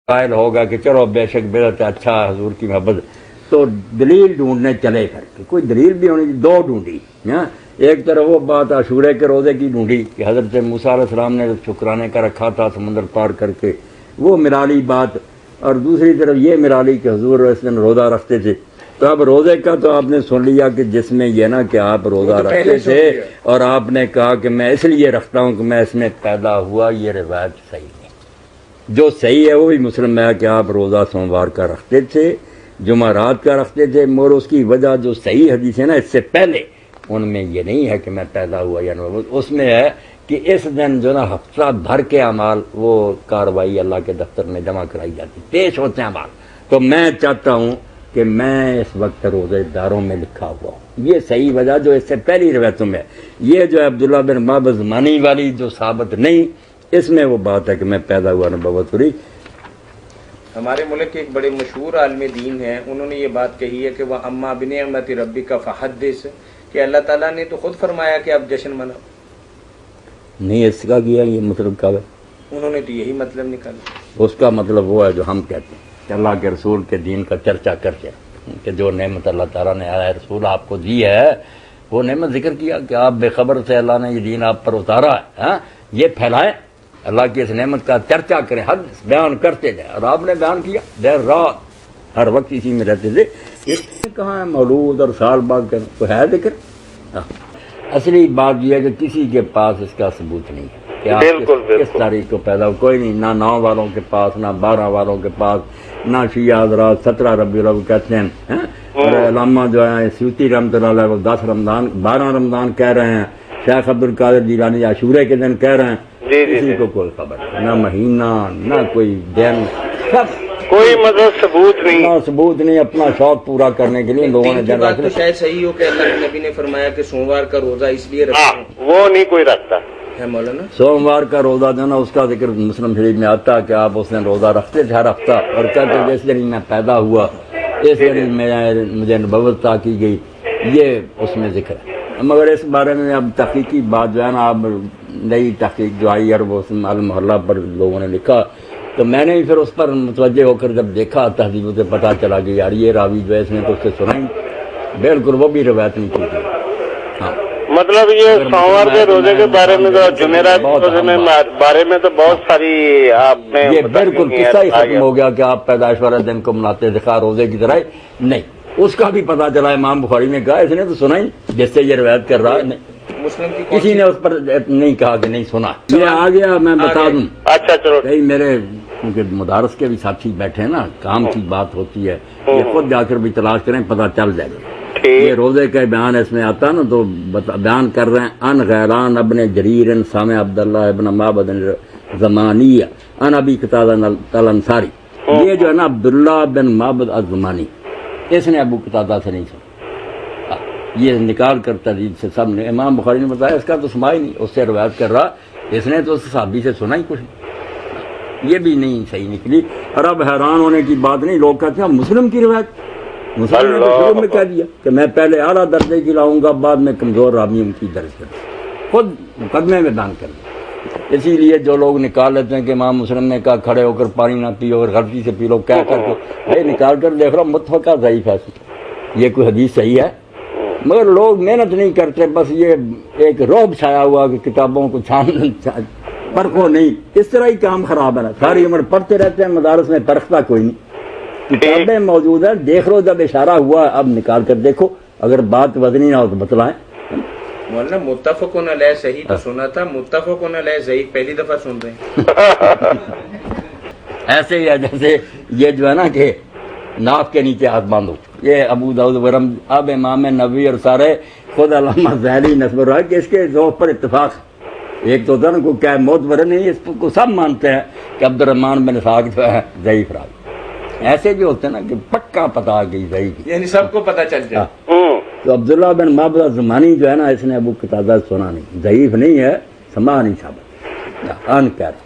قائل ہوگا کہ چلو بے شک بدعت اچھا حضور کی محبت، تو دلیل ڈھونڈنے چلے کر، کوئی دلیل بھی ہونی، دو ڈھونڈی. ایک طرف وہ بات عاشورے کے روزے کی ڈھونڈی کہ حضرت موسیٰ علیہ السلام نے شکرانے کا رکھا تھا سمندر پار کر کے، وہ مرالی بات، اور دوسری طرف یہ مرالی کہ حضور اس دن روزہ رکھتے تھے. تو اب روزے کا تو آپ نے سن لیا کہ جس میں یہ نا کہ آپ روزہ رکھتے تھے اور آپ نے کہا کہ میں اس لیے رکھتا ہوں کہ میں اس میں پیدا ہوا، یہ روایت صحیح نہیں. جو صحیح ہے وہ بھی مسلم ہے کہ آپ روزہ سوموار کا رکھتے تھے، جمعرات کا رکھتے تھے، مگر اس کی وجہ جو صحیح حدیث ہے نا اس سے پہلے ان میں یہ نہیں ہے کہ میں پیدا ہوا یا نہ، اس میں ہے کہ اس دن جو نا ہفتہ بھر کے اعمال وہ کاروائی اللہ کے دفتر میں جمع کرائی جاتی، پیش ہوتے ہیں اعمال. تو میں چاہتا ہوں کہ میں اس وقت روزے داروں میں لکھا ہوا ہوں. یہ صحیح وجہ جو اس سے پہلی روایتوں میں ہے. یہ جو عبداللہ بن معبد زمانی والی جو ثابت نہیں، اس میں وہ بات ہے کہ میں پیدا ہوا نبوت ہوئی. ہمارے ملک کے ایک بڑے مشہور عالم دین ہیں، انہوں نے یہ بات کہی ہے کہ وہ اما بنعمت ربک فحدث، کہ اللہ تعالیٰ نے تو خود فرمایا کہ آپ جشن مناؤ. نہیں اس کا کیا یہ مطلب کیا ہے؟ انہوں نے تو یہی مطلب نکالا. اس کا مطلب وہ ہے جو ہم کہتے ہیں کہ اللہ کے رسول کے دین کا چرچا کرتے ہیں کہ جو نعمت اللہ تعالیٰ نے آیا رسول آپ کو دی ہے، وہ نعمت ذکر کیا کہ آپ بے خبر سے اللہ نے یہ دین آپ پر اتارا ہے، یہ پھیلائے، اللہ کی اس نعمت کا چرچا کریں، حد بیان کرتے جائیں. اور آپ نے بیان کیا دیر رات، ہر وقت اسی میں رہتے تھے. اس میں کہاں ہے مولود اور سال بعد کا تو ہے ذکر. اصلی بات یہ ہے کہ کسی کے پاس اس کا ثبوت نہیں ہے کہ آپ کس تاریخ کو پیدا ہو. کوئی نہیں، نہ 9 والوں کے پاس، نہ 12 والوں کے پاس، نہ شیعہ حضرات 17 ربیع الاول کہتے ہیں، اور علامہ جو ہے سیوطی رحمۃ اللہ علیہ وہ 10 رمضان 12 رمضان کہہ رہے ہیں، شیخ عبد القادر جیلانی عاشورے کے دن کہہ رہے ہیں. کسی کو کوئی خبر نہیں، نہ مہینہ، نہ کوئی دن، کوئی مطلب ثبوت نہیں، نہ ثبوت نہیں. اپنا شوق پورا کرنے کے لیے لوگوں نے دین کی بات تو شاید صحیح ہو کہ اللہ کے نبی نے فرمایا کہ سوموار کا روزہ اس لیے رکھیں، وہ نہیں کوئی رکھتا ہے مولانا. سوموار کا روزہ جو ہے نا اس کا ذکر مسلم شریف میں آتا ہے کہ آپ اس دن روزہ رکھتے تھے ہر ہفتہ، اور کہتے جس دن میں پیدا ہوا اس دن مجھے نبوت عطا کی گئی، یہ اس میں ذکر ہے. مگر اس بارے میں اب تحقیقی بات جو ہے نا اب نئی تحقیق جو آئی اور وہ المحلہ پر لوگوں نے لکھا، تو میں نے پھر اس پر متوجہ ہو کر جب دیکھا تہذیبوں سے پتہ چلا کہ یار یہ راوی جو ہے اس نے تو اس سے سنا ہی بالکل وہ بھی روایت نہیں کی تھی. ہاں مطلب یہ سوموار کے روزے کے بارے میں تو جمعرات کے بارے میں تو بہت ساری آپ نے یہ بالکل قصہ ہی ختم ہو گیا کہ آپ پیدائش والے دن کو مناتے دکھا روزے کی طرح نہیں. اس کا بھی پتہ چلا امام بخاری نے کہا اس نے تو سنا ہی جس سے یہ روایت کر رہا ہے، نہیں کسی نے اس پر نہیں کہا کہ نہیں سنا. یہ آ گیا میں بتا دوں. اچھا چلو کئی میرے کیونکہ مدارس کے بھی ساتھی بیٹھے ہیں نا، کام کی بات ہوتی ہے، یہ خود جا کر بھی تلاش کریں پتہ چل جائے گا. یہ روزے کا بیان اس میں آتا نا تو بیان کر رہے ہیں ان غیران ابن جریر سامع عبداللہ ابن معبد زمانیہ ان ابی قتادہ الانصاری. یہ جو ہے نا عبداللہ بن معبد الزمانی، اس نے ابو قتادہ سے نہیں سنا، یہ نکال کر تحریر سے سب نے امام بخاری نے بتایا اس کا تو سما ہی نہیں، اس سے روایت کر رہا، اس نے تو اس صحابی سے سنا ہی کچھ نہیں. یہ بھی نہیں صحیح نکلی. اور اب حیران ہونے کی بات نہیں، لوگ کہتے ہیں مسلم کی روایت، مسلم نے تو شروع میں کہہ دیا کہ میں پہلے اعلیٰ درجے کی لاؤں گا بعد میں کمزور راویوں کی درج کر دوں، خود مقدمے میں بیان کر دیا. اسی لیے جو لوگ نکال لیتے ہیں کہ امام مسلم نے کہا کھڑے ہو کر پانی نہ پیو اور غلطی سے پی لو، کہہ کر کے یہ نکال کر دیکھ رہا متفقہ ضعیف ہے، یہ کوئی حدیث صحیح ہے. مگر لوگ محنت نہیں کرتے، بس یہ ایک رعب چھایا ہوا کہ کتابوں کو پرکھو نہیں، اس طرح ہی کام خراب ہے نا. ساری عمر پڑھتے رہتے ہیں مدارس میں، پرکھتا کوئی نہیں. کتابیں موجود ہیں، دیکھ لو، جب اشارہ ہوا اب نکال کر دیکھو، اگر بات وزنی نہ ہو تو بتلائیں. مولانا متفقن علیہ صحیح تو سنا تھا، متفقن علیہ صحیح پہلی دفعہ سن رہے ہیں. ایسے ہی ہے جیسے یہ جو ہے نا کہ ناف کے نیچے ہاتھ باندھو، یہ ابو داؤد ورم اب امام نووی اور سارے خود علامہ ذہلی نسب رہا کہ اس کے ذوق پر اتفاق. ایک تو تھا نا کو کیا معتبر نہیں، اس کو سب مانتے ہیں کہ عبد الرحمن بن اسحاق جو ہے ضعیف راوی. ایسے بھی ہوتے ہیں نا کہ پکا پتا گئی ضعیف، یعنی سب کو پتا چل جائے. تو عبداللہ بن معبد الزمانی جو ہے نا اس نے ابو قتادہ سنا نہیں، ضعیف نہیں ہے، سما نہیں ثابت ان کہہ رہا.